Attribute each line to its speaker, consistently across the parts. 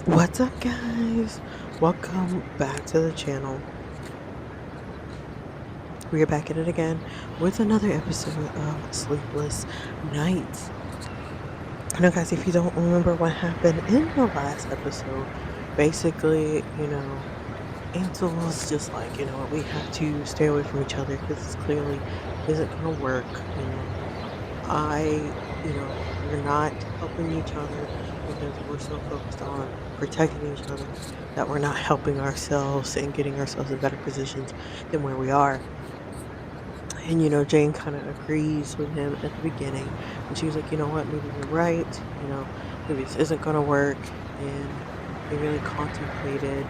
Speaker 1: What's up, guys? Welcome back to the channel. We are back at it again with another episode of Sleepless Nights. Now, guys, if you don't remember what happened in the last episode, basically, Ansel was just like, we have to stay away from each other because this clearly isn't going to work. I, we're not helping each other because we're so focused on protecting each other that we're not helping ourselves and getting ourselves in better positions than where we are. And, Jane kind of agrees with him at the beginning. And she was like, you know what, maybe you're right. Maybe this isn't going to work. And they really contemplated,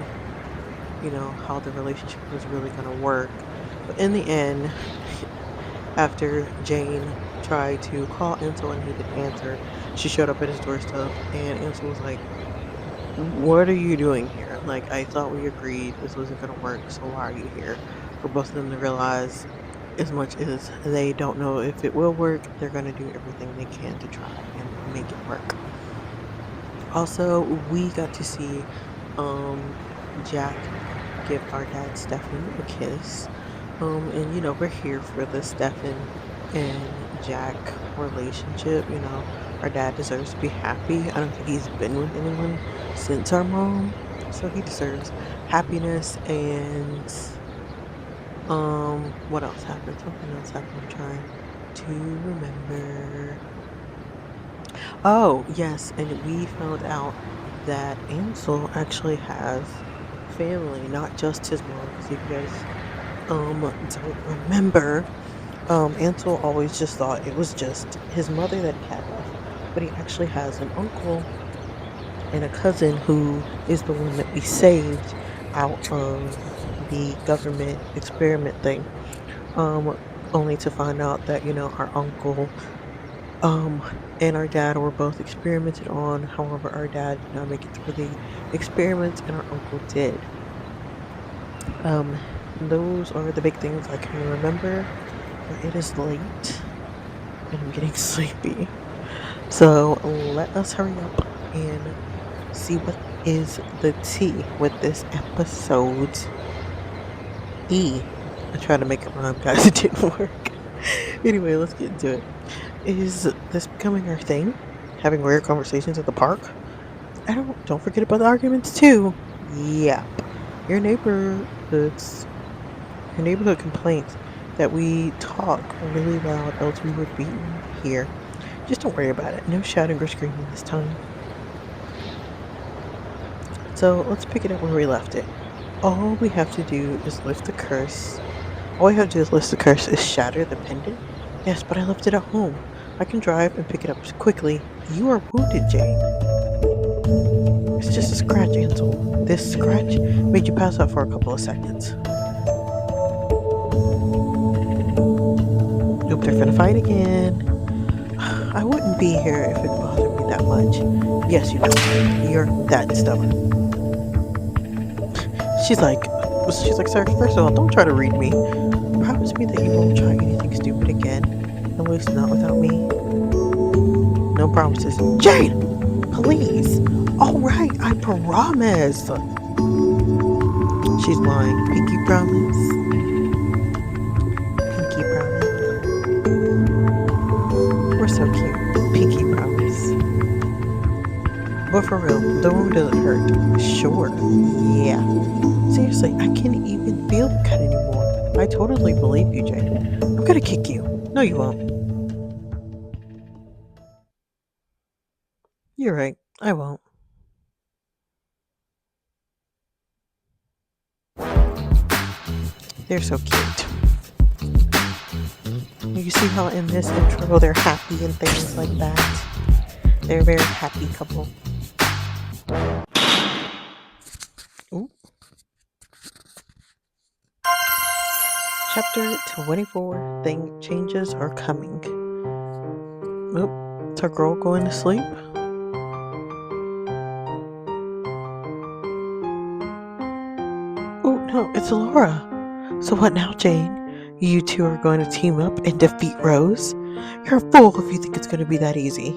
Speaker 1: how the relationship was really going to work. But in the end, after Jane tried to call Ansel and he didn't answer, she showed up at his doorstep and Ansel was like, "What are you doing here? Like, I thought we agreed this wasn't going to work, so why are you here?" For both of them to realize, as much as they don't know if it will work, they're going to do everything they can to try and make it work. Also, we got to see Jack give our dad Stefan a kiss. And we're here for the Stefan and Jack relationship. Our dad deserves to be happy. I don't think he's been with anyone since our mom, so he deserves happiness. And what else happened? Something else happened. I'm trying to remember. Oh, yes, and we found out that Ansel actually has family, not just his mom. Because if you guys don't remember, Ansel always just thought it was just his mother that he had left, but he actually has an uncle and a cousin who is the one that we saved out of the government experiment thing. Only to find out that our uncle um and our dad were both experimented on. However, our dad did not make it through the experiments, and our uncle did. Um, those are the big things I can remember. But it is late and I'm getting sleepy. So let us hurry up and see what is the tea with this episode. I tried to make it rhyme, guys. It didn't work. Anyway, let's get into it. Is this becoming our thing? Having rare conversations at the park? Don't forget about the arguments too. Yep. Your neighborhoods Your neighborhood complains that we talk really loud, else we would be here. Just don't worry about it. No shouting or screaming this time. So let's pick it up where we left it. All we have to do is lift the curse. All we have to do is lift the curse is shatter the pendant. Yes, but I left it at home. I can drive and pick it up quickly. You are wounded, Jane. It's just a scratch, Ansel. This scratch made you pass out for a couple of seconds. Nope, they're gonna fight again. I wouldn't be here if it bothered me that much. Yes, you do. You're that stubborn. She's like, sir, first of all, don't try to read me. Promise me that you won't try anything stupid again. At least not without me. No promises. Jane! Please! Alright, I promise! She's lying. Pinky promise. Pinky promise. We're so cute. Pinky promise. But for real, the wound doesn't hurt. Sure. Yeah. Seriously, I can't even feel the cut anymore. I totally believe you, Jane. I'm gonna kick you. No, you won't. You're right. I won't. They're so cute. You see how in this intro they're happy and things like that? They're a very happy couple. Ooh. Chapter 24, Changes are coming. Oop, is our girl going to sleep? Oh no, it's Laura. So what now, Jane? You two are going to team up and defeat Rose? You're a fool if you think it's going to be that easy.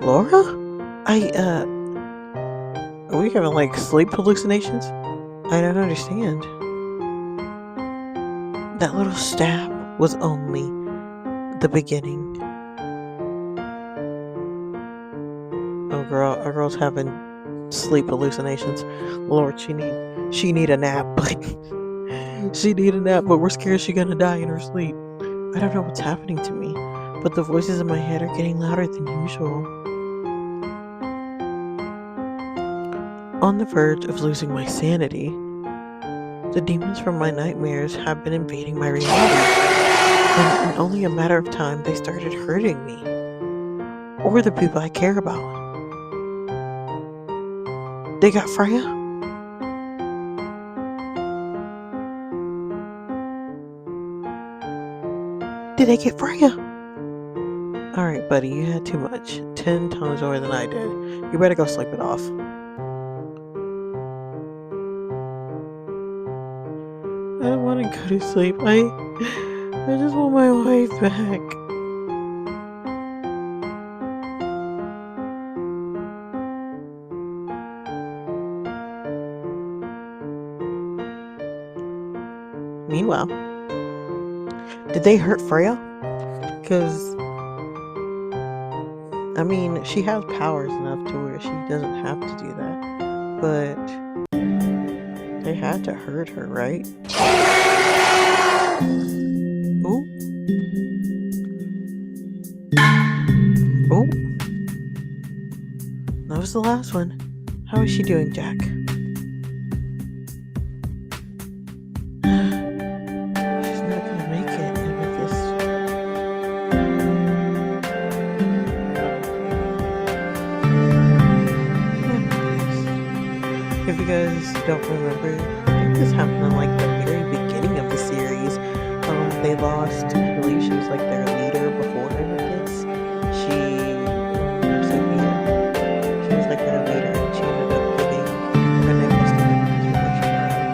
Speaker 1: Laura? Are we having like sleep hallucinations? I don't understand. That little stab was only the beginning. Oh girl, our girl's having sleep hallucinations. Lord, she need a nap, but she need a nap, but we're scared she's gonna die in her sleep. I don't know what's happening to me, but the voices in my head are getting louder than usual. On the verge of losing my sanity, the demons from my nightmares have been invading my reality, and in only a matter of time, they started hurting me, or the people I care about. They got Freya? Did they get Freya? Alright, buddy, you had too much. 10 times more than I did. You better go sleep it off. I don't want to go to sleep. I just want my wife back. Meanwhile, did they hurt Freya? Because, I mean, she has powers enough to where she doesn't have to do that. But they had to hurt her, right? Ooh. Ooh. That was the last one. How is she doing, Jack? She's not gonna make it with this. If you guys don't remember, I think this happened in like the very beginning of the series. They lost, I believe she was like their leader before this. Sophia, she was like their leader, and she ended up giving her necklace to him before she died.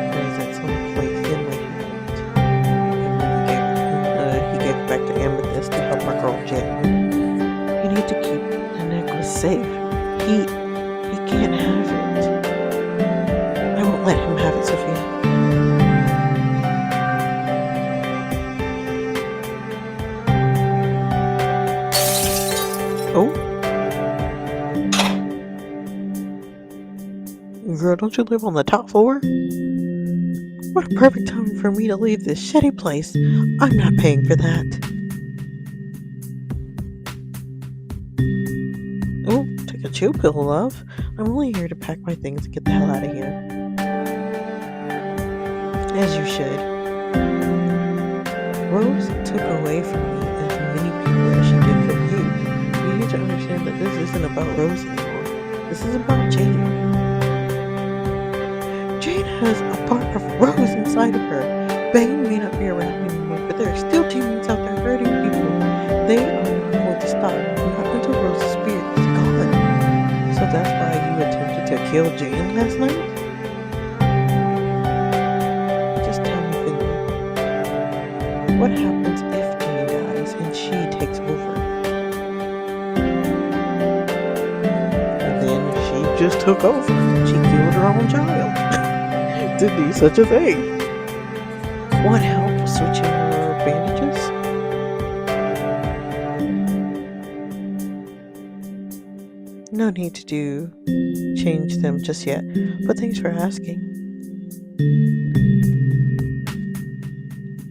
Speaker 1: Because at some point Finley had it, and then he gave it back to Amethyst to help our girl Jen. You need to keep the necklace safe. He can't have it. I won't let him have it, Sophia. Oh. Girl, don't you live on the top floor? What a perfect time for me to leave this shitty place. I'm not paying for that. Oh, take a chill pill, love. I'm only here to pack my things and get the hell out of here. As you should. Rose took away from me as many people as she did from you. You need to understand that this isn't about Rose anymore. This is about Jane. Jane has a part of Rose inside of her. Bane may not be around anymore, but there are still demons out there hurting people. They are not going to stop, not until Rose's spirit is gone. So that's why you attempted to kill Jane last night? Just tell me, Finley. What happens if Jane dies and she takes over? And then she just took over. She killed her own child. To do such a thing. Want help switching your bandages? No need to change them just yet, but thanks for asking.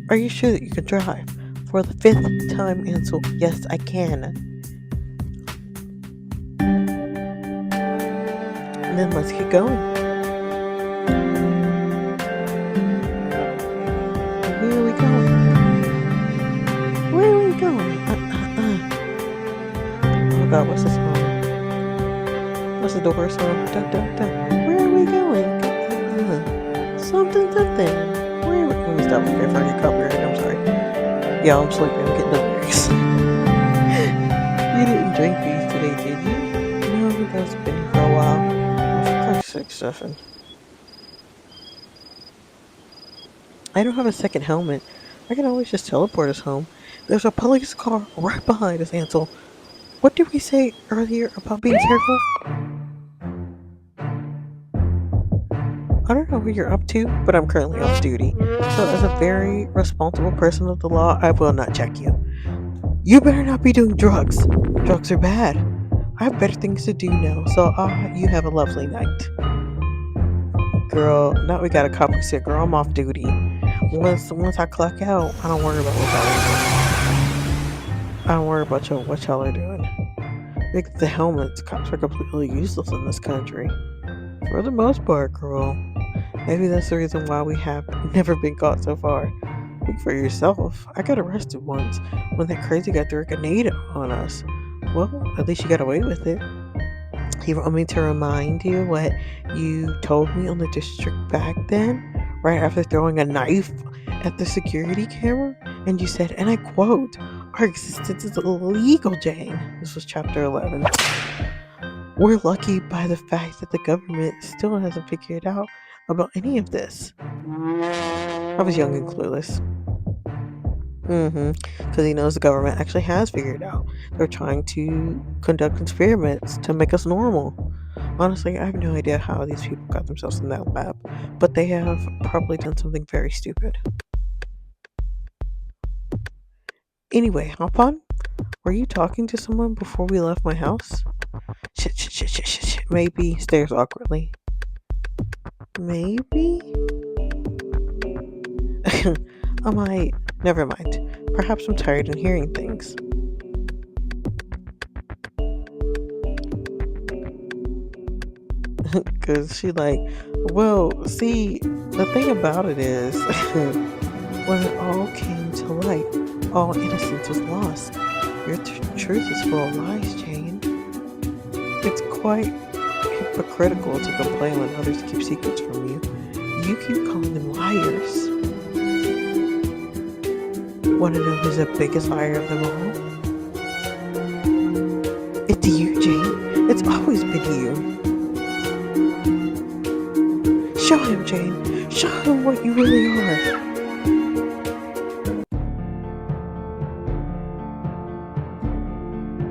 Speaker 1: Are you sure that you can drive? For the 5th time, Ansel, yes, I can. And then let's get going. Where are we going? Where are we going? Oh god, what's this song? What's the door song? Dun, dun, dun. Where are we going? Something. Where are we? Let me stop before I get copyrighted. I'm sorry. Yeah, I'm sleeping. I'm getting the lyrics. You didn't drink these today, did you? No, that's been here for a while. Oh, for Christ's sake, Stefan. I don't have a second helmet. I can always just teleport us home. There's a police car right behind us, Ansel. What did we say earlier about being careful? what you're up to, but I'm currently off duty. So, as a very responsible person of the law, I will not check you. You better not be doing drugs. Drugs are bad. I have better things to do now. So, you have a lovely night. Girl, now we got a couple sick. Girl, I'm off duty. Once I clock out, I don't worry about what y'all are doing. I don't worry about what y'all are doing. Like the helmets, cops are completely useless in this country. For the most part, girl. Maybe that's the reason why we have never been caught so far. Speak for yourself. I got arrested once when that crazy guy threw a grenade on us. Well, at least you got away with it. You want me to remind you what you told me on the district back then, right after throwing a knife at the security camera? And you said, and I quote, "Our existence is illegal, Jane." This was chapter 11. We're lucky by the fact that the government still hasn't figured out about any of this. I was young and clueless. Because he knows the government actually has figured out. They're trying to conduct experiments to make us normal. Honestly, I have no idea how these people got themselves in that lab, but they have probably done something very stupid. Anyway, hop on. Were you talking to someone before we left my house? Shit. Maybe. Stares awkwardly. Maybe? I might. Never mind. Perhaps I'm tired and hearing things. Because she like, well, see, the thing about it is, when it all came to light, all innocence was lost. Your truth is full of lies, Jane. It's quite hypocritical to complain when others keep secrets from you. You keep calling them liars. Want to know who's the biggest liar of them all? It's you, Jane. It's always been you. Show him, Jane. Show him what you really are.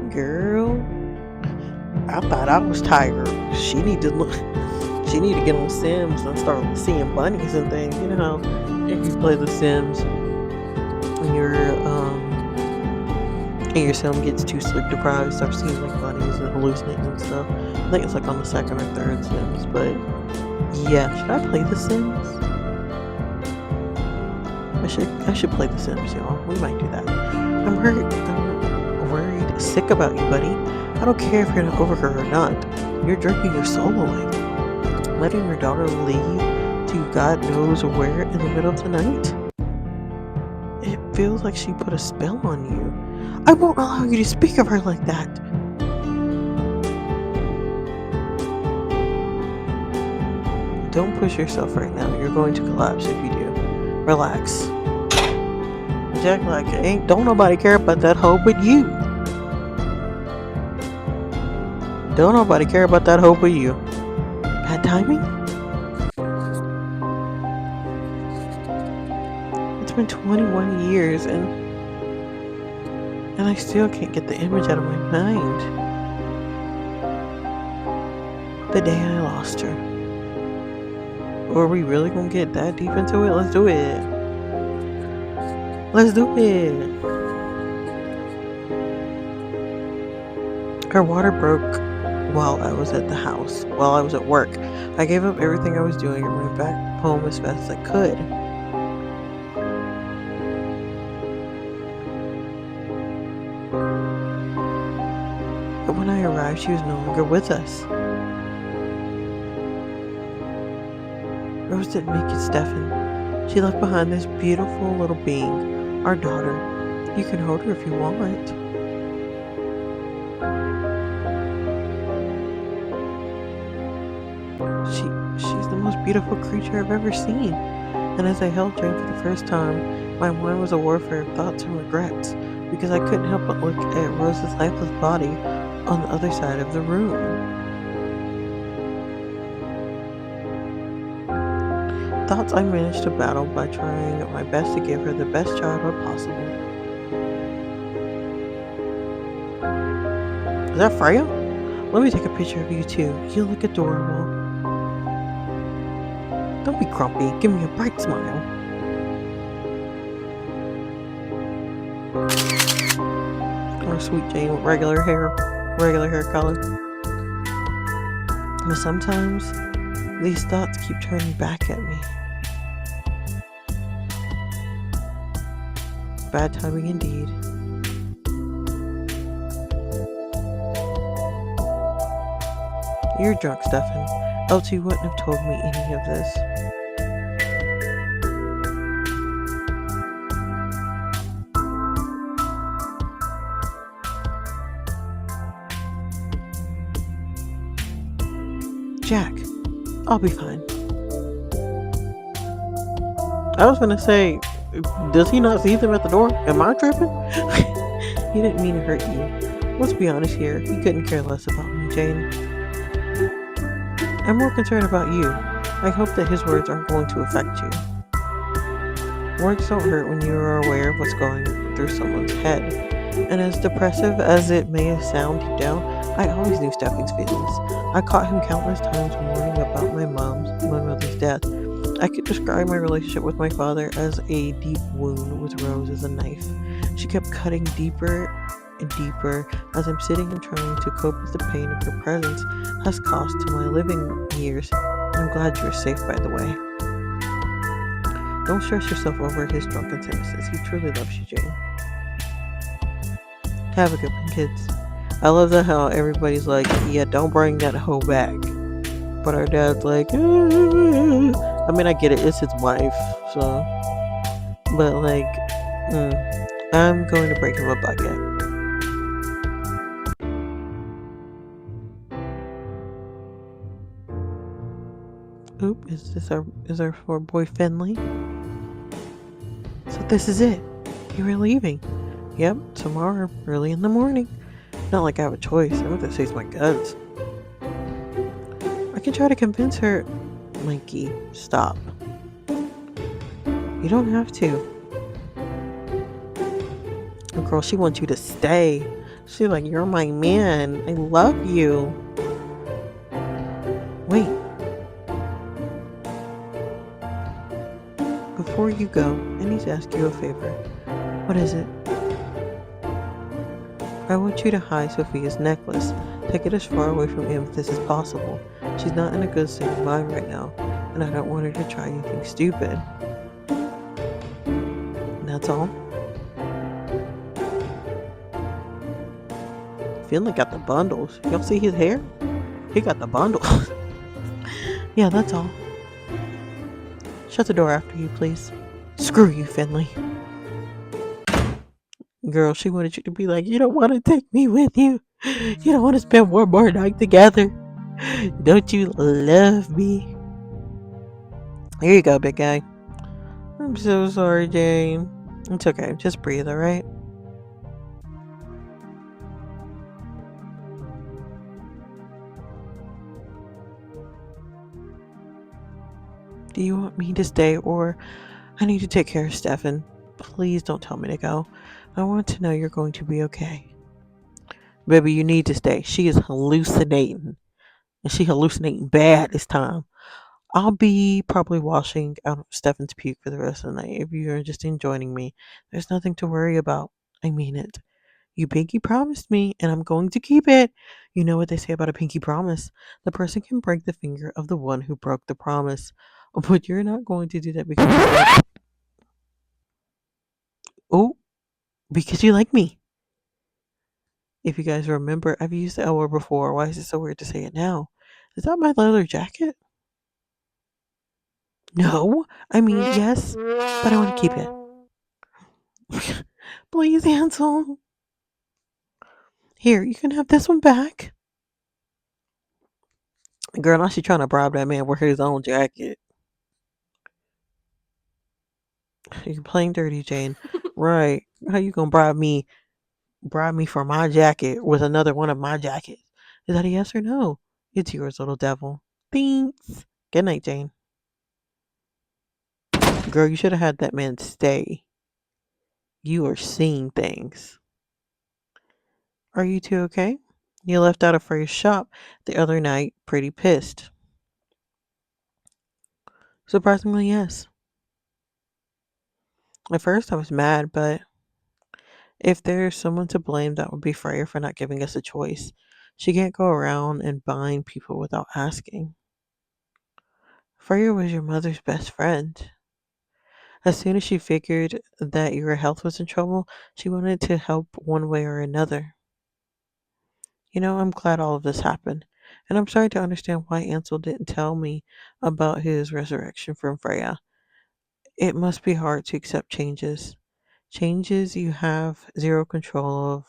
Speaker 1: Girl, I thought I was tired. She need to look. She need to get on Sims and start seeing bunnies and things. You know how if you play The Sims and your sim gets too sleep deprived, starts seeing like bunnies and hallucinating and stuff. I think it's like on the second or third Sims, but yeah, should I play The Sims? I should play The Sims, y'all. We might do that. I'm worried sick about you, buddy. I don't care if you're gonna over her or not. You're drinking your soul away. Letting your daughter leave to God knows where in the middle of the night? It feels like she put a spell on you. I won't allow you to speak of her like that. Don't push yourself right now. You're going to collapse if you do. Relax. Jack, like, don't nobody care about that hoe but you. Don't nobody care about that hoe but you. Bad timing? It's been 21 years and I still can't get the image out of my mind. The day I lost her. Or are we really gonna get that deep into it? Let's do it. Let's do it. Her water broke while I was at the house, while I was at work. I gave up everything I was doing and went back home as fast as I could. But when I arrived, she was no longer with us. Rose didn't make it, Stefan. She left behind this beautiful little being, our daughter. You can hold her if you want. She's the most beautiful creature I've ever seen. And as I held Jane for the first time, my mind was a warfare of thoughts and regrets, because I couldn't help but look at Rose's lifeless body on the other side of the room. Thoughts I managed to battle by trying my best to give her the best childhood possible. Is that Freya? Let me take a picture of you too. You look adorable. Don't be grumpy. Give me a bright smile. Or sweet Jane with regular hair color. But sometimes these thoughts keep turning back at me. Bad timing indeed. You're drunk, Stefan. Else you wouldn't have told me any of this. Jack, I'll be fine. I was gonna say, does he not see them at the door? Am I tripping? He didn't mean to hurt you. Let's be honest here. He couldn't care less about me, Jane. I'm more concerned about you. I hope that his words aren't going to affect you. Words don't hurt when you are aware of what's going through someone's head. And as depressive as it may have sounded deep down, I always knew Stefan's feelings. I caught him countless times mourning about my mother's death. I could describe my relationship with my father as a deep wound with Rose as a knife. She kept cutting deeper and deeper as I'm sitting and trying to cope with the pain of her presence has cost to my living years. I'm glad you're safe, by the way. Don't stress yourself over his drunken sentences. He truly loves you, Jane. Have a good one, kids. I love that how everybody's like, yeah, don't bring that hoe back. But our dad's like, I mean, I get it. It's his wife, so. But like, I'm going to break him a bucket. Oop, is our poor boy Finley? So this is it. You were leaving. Yep, tomorrow, early in the morning. Not like I have a choice. I have to save my guts. I can try to convince her. Mikey, stop. You don't have to. Girl, she wants you to stay. She's like, you're my man. I love you. Wait. Before you go, I need to ask you a favor. What is it? I want you to hide Sophia's necklace. Take it as far away from Amethyst as possible. She's not in a good state of mind right now, and I don't want her to try anything stupid. And that's all. Finley got the bundles. Y'all see his hair? He got the bundles. Yeah, that's all. Shut the door after you, please. Screw you, Finley. Girl, she wanted you to be like, you don't want to take me with you. You don't want to spend one more night together. Don't you love me? Here you go, big guy. I'm so sorry, Jane. It's okay. Just breathe, alright? Do you want me to stay or I need to take care of Stefan? Please don't tell me to go. I want to know you're going to be okay. Baby, you need to stay. She is hallucinating. And she hallucinating bad this time. I'll be probably washing out Stefan's puke for the rest of the night. If you're interested in joining me, there's nothing to worry about. I mean it. You pinky promised me, and I'm going to keep it. You know what they say about a pinky promise. The person can break the finger of the one who broke the promise. But you're not going to do that because oh, because you like me. If you guys remember, I've used the L word before. Why is it so weird to say it now? Is that my leather jacket? No. I mean, yes, but I want to keep it. Please, Ansel. Here, you can have this one back. Girl, now she trying to bribe that man with his own jacket. You're playing dirty, Jane. Right. How you gonna bribe me for my jacket with another one of my jackets? Is that a yes or no? It's yours, little devil. Thanks. Good night, Jane. Girl, you should have had that man stay. You are seeing things. Are you two okay? You left out of Freya's shop the other night pretty pissed. Surprisingly, yes. At first, I was mad, but if there's someone to blame, that would be Freya for not giving us a choice. She can't go around and bind people without asking. Freya was your mother's best friend. As soon as she figured that your health was in trouble, she wanted to help one way or another. I'm glad all of this happened. And I'm starting to understand why Ansel didn't tell me about his resurrection from Freya. It must be hard to accept changes. Changes you have zero control of.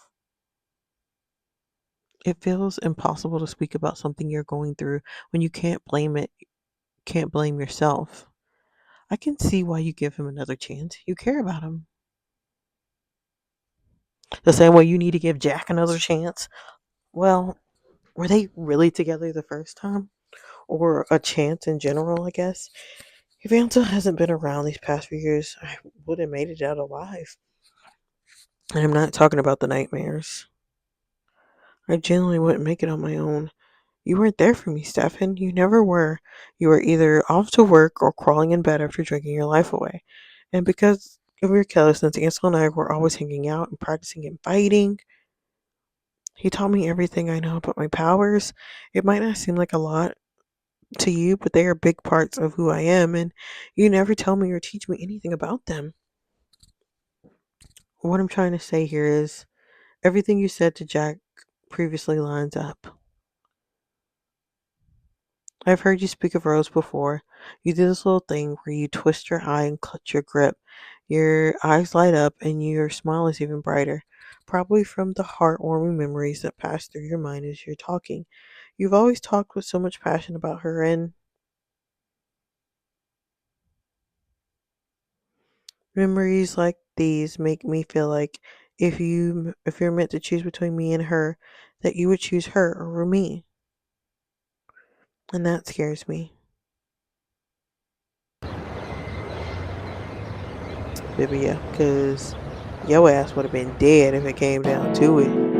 Speaker 1: It feels impossible to speak about something you're going through when you can't blame yourself. I can see why you give him another chance. You care about him. The same way you need to give Jack another chance. Well, were they really together the first time? Or a chance in general, I guess? If Ansel hasn't been around these past few years, I would have made it out alive. And I'm not talking about the nightmares. I genuinely wouldn't make it on my own. You weren't there for me, Stefan. You never were. You were either off to work or crawling in bed after drinking your life away. And because of your carelessness, Ansel and I were always hanging out and practicing and fighting. He taught me everything I know about my powers. It might not seem like a lot to you, but they are big parts of who I am, and you never tell me or teach me anything about them. What I'm trying to say here is everything you said to Jack previously lines up. I've heard you speak of Rose before. You do this little thing where you twist your eye and clutch your grip. Your eyes light up and your smile is even brighter, probably from the heartwarming memories that pass through your mind as you're talking. You've always talked with so much passion about her, and memories like these make me feel like if you're meant to choose between me and her, that you would choose her over me, and that scares me. Baby, yeah, because your ass would have been dead if it came down to it.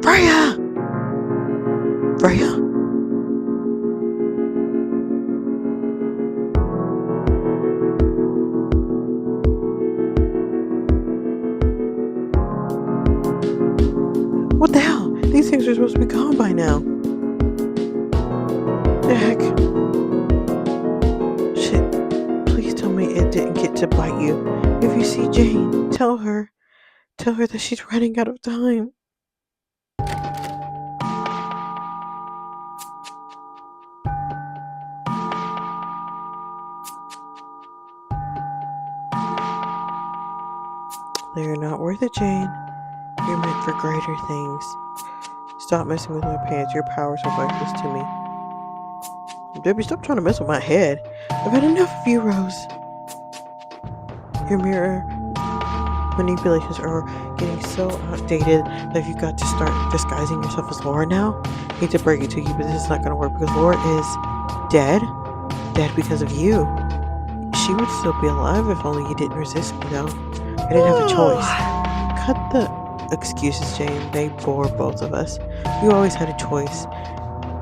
Speaker 1: Freya! Freya! What the hell? These things are supposed to be gone by now. The heck? Shit. Please tell me it didn't get to bite you. If you see Jane, tell her. Tell her that she's running out of time. They are not worth it, Jane. You're meant for greater things. Stop messing with my pants. Your powers are worthless to me. Debbie, stop trying to mess with my head. I've had enough of you, Rose. Your mirror manipulations are getting so outdated that you've got to start disguising yourself as Laura now. Hate to break it to you, but this is not going to work because Laura is dead. Dead because of you. She would still be alive if only you didn't resist me, though. I didn't have a choice. Cut the excuses, Jane. They bore both of us. You always had a choice.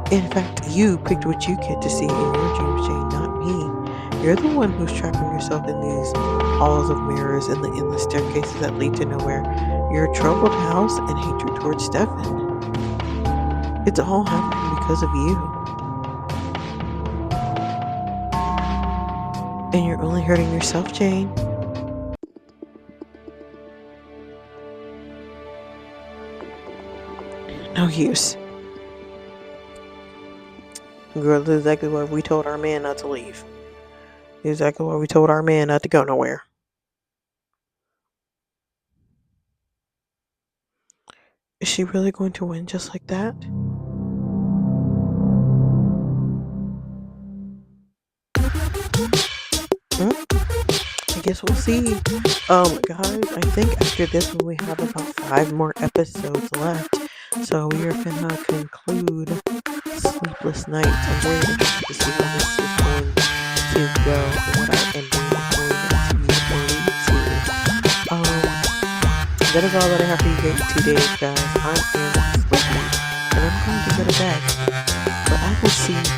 Speaker 1: In fact, you picked what you get to see in your dreams, Jane, not me. You're the one who's trapping yourself in these halls of mirrors and the endless staircases that lead to nowhere. Your troubled house and hatred towards Stefan. It's all happening because of you. And you're only hurting yourself, Jane. No use. Girl, this is exactly why we told our man not to leave. Exactly why we told our man not to go nowhere. Is she really going to win just like that? I guess we'll see. Guys, I think after this one we have about 5 more episodes left. So we are gonna conclude Sleepless Nights. I'm very interested to see how this is going to go and what our ending is going to lead to. That is all that I have for you guys today, guys. I am sleepy and I'm going to go to bed. But I will see